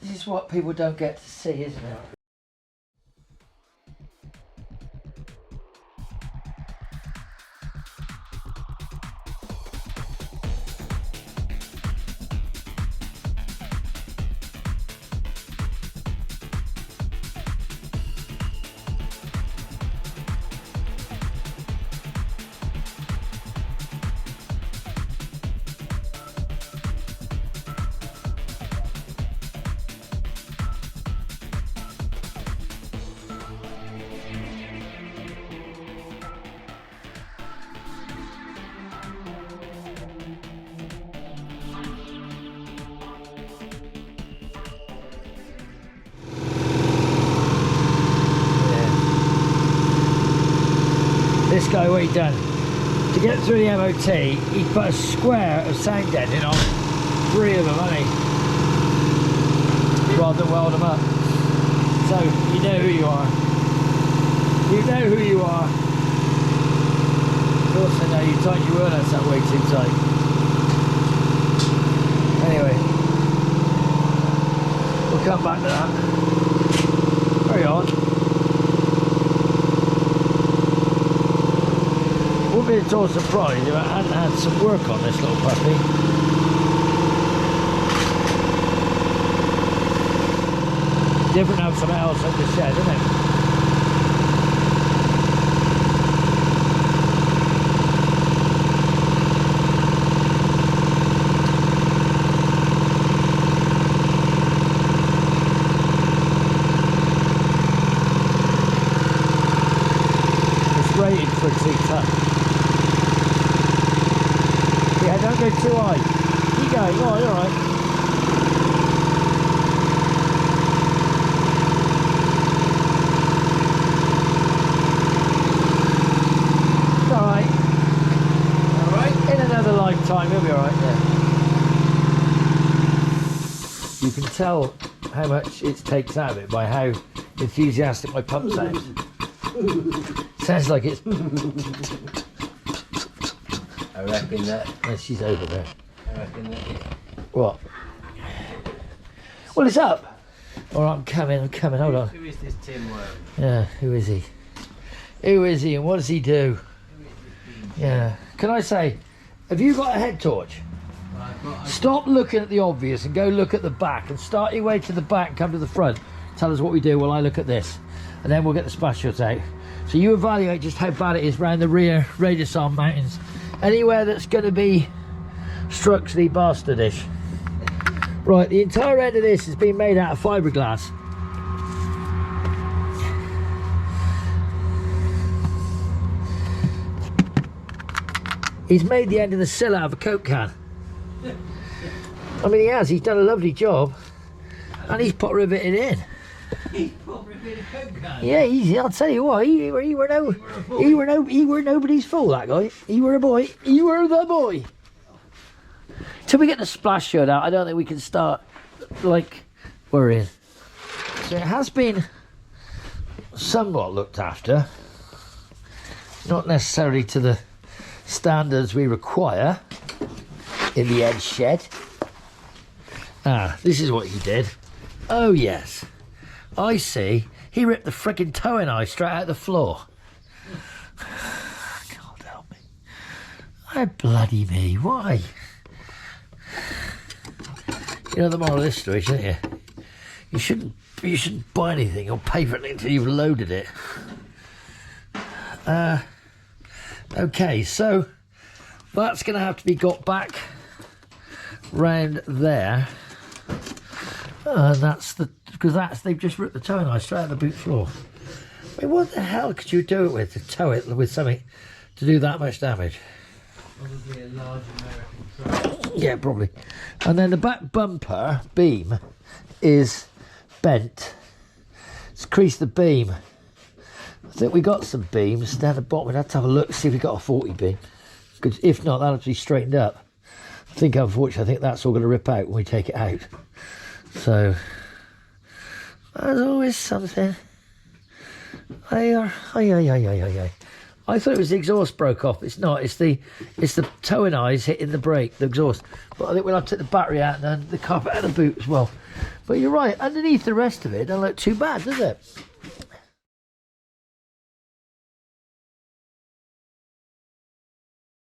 This is what people don't get to see, isn't it? This guy, what he done, to get through the MOT, he put a square of sound deadening on 3 of them, hasn't he? Rather than weld them up. So, you know who you are. You know who you are. Of course I know you tighten your wheelhouse that way too tight. Anyway, we'll come back to that. Carry on. Wouldn't be at all surprised if I hadn't had some work on this little puppy. Different than something else I just said, isn't it? It's rated for a 2-ton. Yeah, don't go too high. Keep going. Oh, you're alright. It's alright. Alright? In another lifetime, he'll be alright, yeah. You can tell how much it takes out of it by how enthusiastic my pump sounds. Sounds like it's... I reckon that. Yeah, she's over there. I reckon that. What? Well, it's up. Alright, I'm coming, hold on. Who is this Tim Worm? Yeah, who is he? Who is he and what does he do? Yeah. Can I say, have you got a head torch? Stop looking at the obvious and go look at the back and start your way to the back and come to the front. Tell us what we do while I look at this. And then we'll get the splash shots out. So you evaluate just how bad it is around the rear radius arm mountains. Anywhere that's going to be structurally bastardish. Right, the entire end of this has been made out of fiberglass. He's made the end of the sill out of a Coke can. I mean, he has. He's done a lovely job, and he's pot riveted in. He's pot riveted a Coke can. Yeah, I'll tell you what. He were nobody's fool. That guy. He were a boy. He were the boy. Till we get the splash shot out, I don't think we can start like worrying. So it has been somewhat looked after, not necessarily to the standards we require in the edge shed. Ah, this is what he did. Oh yes, I see. He ripped the frickin' towing eye straight out of the floor. God help me. Oh bloody me, why? You know the moral of this story, shouldn't you? You shouldn't buy anything or pay for it until you've loaded it. Okay, so that's going to have to be got back round there. And that's because they've just ripped the towing eye straight out of the boot floor. I mean, what the hell could you do it with to tow it with something to do that much damage? Probably a large American truck. Yeah, probably. And then the back bumper beam is bent. It's creased the beam. I think we got some beams down the bottom. We'd have to have a look, see if we got a 40 beam. Because if not, that'll have to be straightened up. I think, unfortunately, that's all going to rip out when we take it out. So, there's always something. I thought it was the exhaust broke off. It's not. It's the towing eyes hitting the brake, the exhaust. But I think we'll have to take the battery out and then the carpet out of the boot as well. But you're right. Underneath the rest of it, it doesn't look too bad, does it?